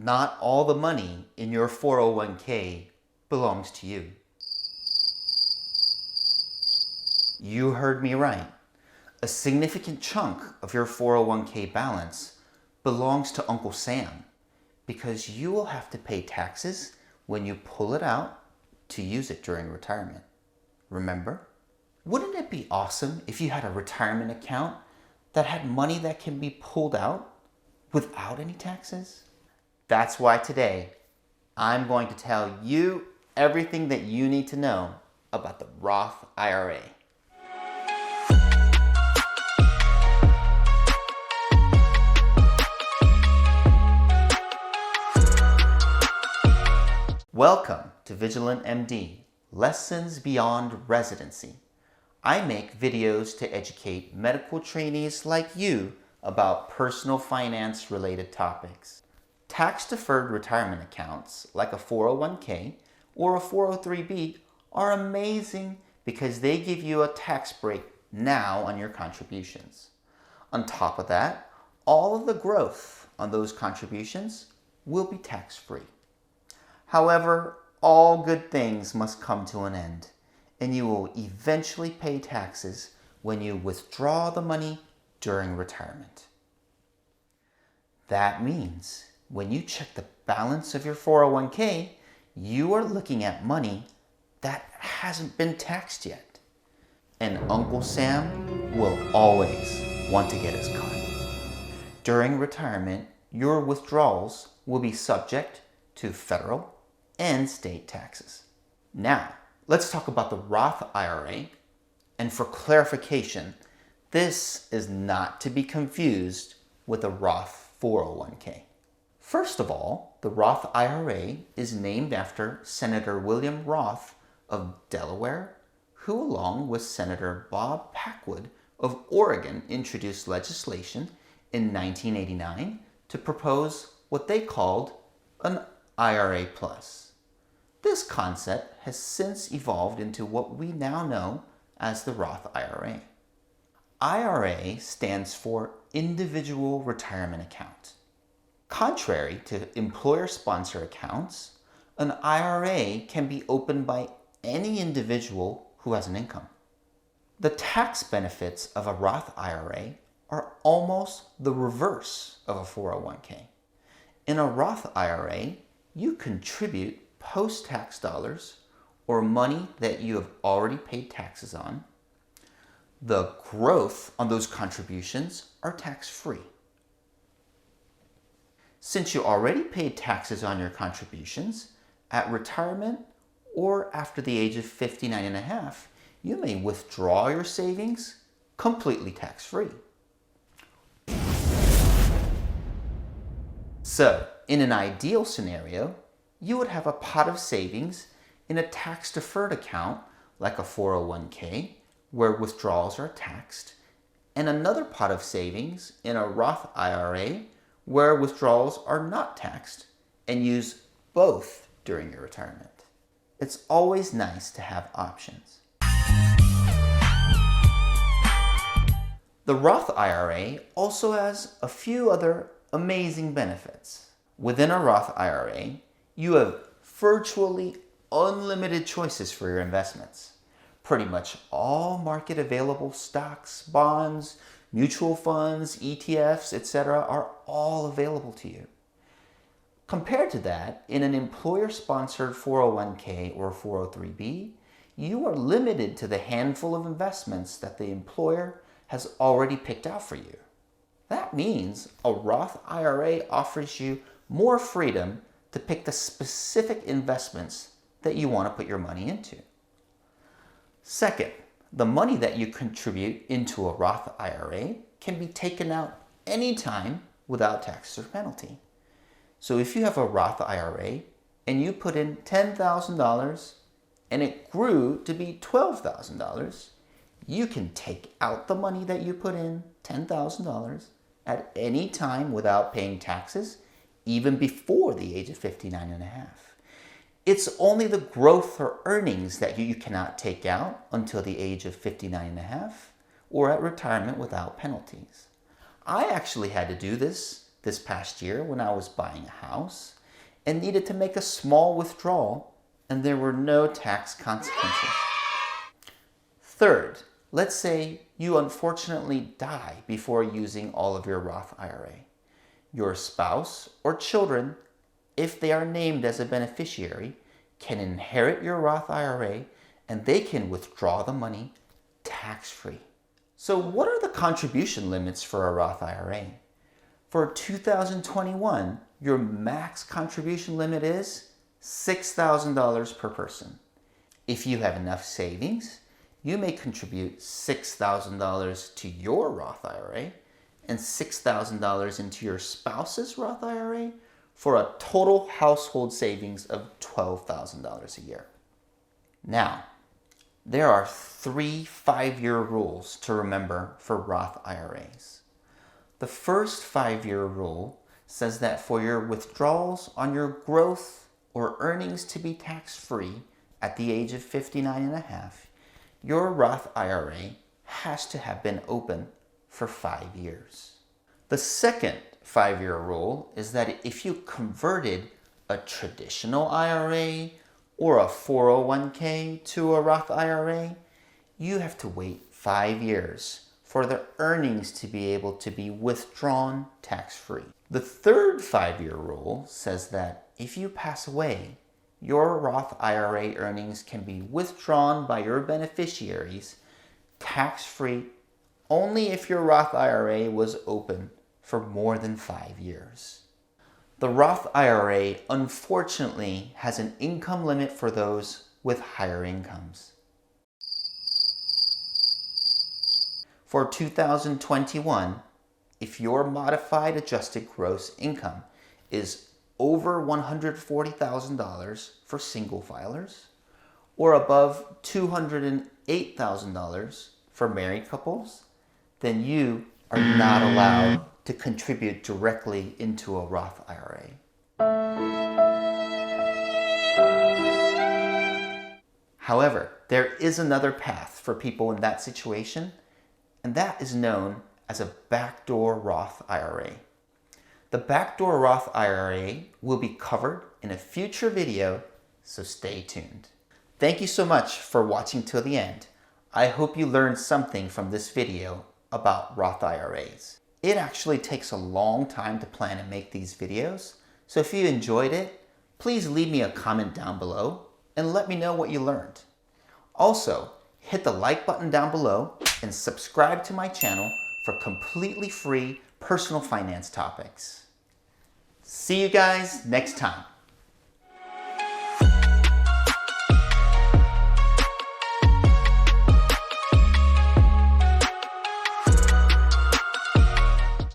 not all the money in your 401k belongs to you. You heard me right. A significant chunk of your 401k balance belongs to Uncle Sam because you will have to pay taxes when you pull it out to use it during retirement. Remember? Wouldn't it be awesome if you had a retirement account that had money that can be pulled out without any taxes? That's why today I'm going to tell you everything that you need to know about the Roth IRA. Welcome to Vigilant MD, Lessons Beyond Residency. I make videos to educate medical trainees like you about personal finance related topics. Tax-deferred retirement accounts like a 401k or a 403b are amazing because they give you a tax break now on your contributions. On top of that, all of the growth on those contributions will be tax-free. However, all good things must come to an end, and you will eventually pay taxes when you withdraw the money during retirement. That means when you check the balance of your 401k, you are looking at money that hasn't been taxed yet. And Uncle Sam will always want to get his cut. During retirement, your withdrawals will be subject to federal and state taxes. Now, let's talk about the Roth IRA. And for clarification, this is not to be confused with a Roth 401k. First of all, the Roth IRA is named after Senator William Roth of Delaware, who along with Senator Bob Packwood of Oregon introduced legislation in 1989 to propose what they called an IRA Plus. This concept has since evolved into what we now know as the Roth IRA. IRA stands for Individual Retirement Account. Contrary to employer-sponsored accounts, an IRA can be opened by any individual who has an income. The tax benefits of a Roth IRA are almost the reverse of a 401k. In a Roth IRA, you contribute post-tax dollars or money that you have already paid taxes on. The growth on those contributions are tax-free. Since you already paid taxes on your contributions, at retirement or after the age of 59 and a half, you may withdraw your savings completely tax-free. So, in an ideal scenario, you would have a pot of savings in a tax-deferred account like a 401k where withdrawals are taxed, and another pot of savings in a Roth IRA where withdrawals are not taxed, and use both during your retirement. It's always nice to have options. The Roth IRA also has a few other amazing benefits. Within a Roth IRA, you have virtually unlimited choices for your investments. Pretty much all market available stocks, bonds, mutual funds, ETFs, etc. are all available to you. Compared to that, in an employer-sponsored 401k or 403b, you are limited to the handful of investments that the employer has already picked out for you. That means a Roth IRA offers you more freedom to pick the specific investments that you want to put your money into. Second, the money that you contribute into a Roth IRA can be taken out anytime without tax or penalty. So if you have a Roth IRA and you put in $10,000 and it grew to be $12,000, you can take out the money that you put in, $10,000, at any time without paying taxes, even before the age of 59 and a half. It's only the growth or earnings that you cannot take out until the age of 59 and a half or at retirement without penalties. I actually had to do this this past year when I was buying a house and needed to make a small withdrawal and there were no tax consequences. Third, let's say you unfortunately die before using all of your Roth IRA. Your spouse or children, if they are named as a beneficiary, can inherit your Roth IRA and they can withdraw the money tax-free. So what are the contribution limits for a Roth IRA? For 2021, your max contribution limit is $6,000 per person. If you have enough savings, you may contribute $6,000 to your Roth IRA and $6,000 into your spouse's Roth IRA for a total household savings of $12,000 a year. Now, there are 3 5-year rules to remember for Roth IRAs. The first 5-year rule says that for your withdrawals on your growth or earnings to be tax-free at the age of 59 and a half, your Roth IRA has to have been open for 5 years. The second 5-year rule is that if you converted a traditional IRA or a 401k to a Roth IRA, you have to wait 5 years for the earnings to be able to be withdrawn tax-free. The third 5-year rule says that if you pass away, your Roth IRA earnings can be withdrawn by your beneficiaries tax-free only if your Roth IRA was open for more than 5 years. The Roth IRA, unfortunately, has an income limit for those with higher incomes. For 2021, if your modified adjusted gross income is over $140,000 for single filers or above $208,000 for married couples, then you are not allowed to contribute directly into a Roth IRA. However, there is another path for people in that situation, and that is known as a backdoor Roth IRA. The backdoor Roth IRA will be covered in a future video, so stay tuned. Thank you so much for watching till the end. I hope you learned something from this video about Roth IRAs. It actually takes a long time to plan and make these videos, so if you enjoyed it, please leave me a comment down below and let me know what you learned. Also, hit the like button down below and subscribe to my channel for completely free personal finance topics. See you guys next time.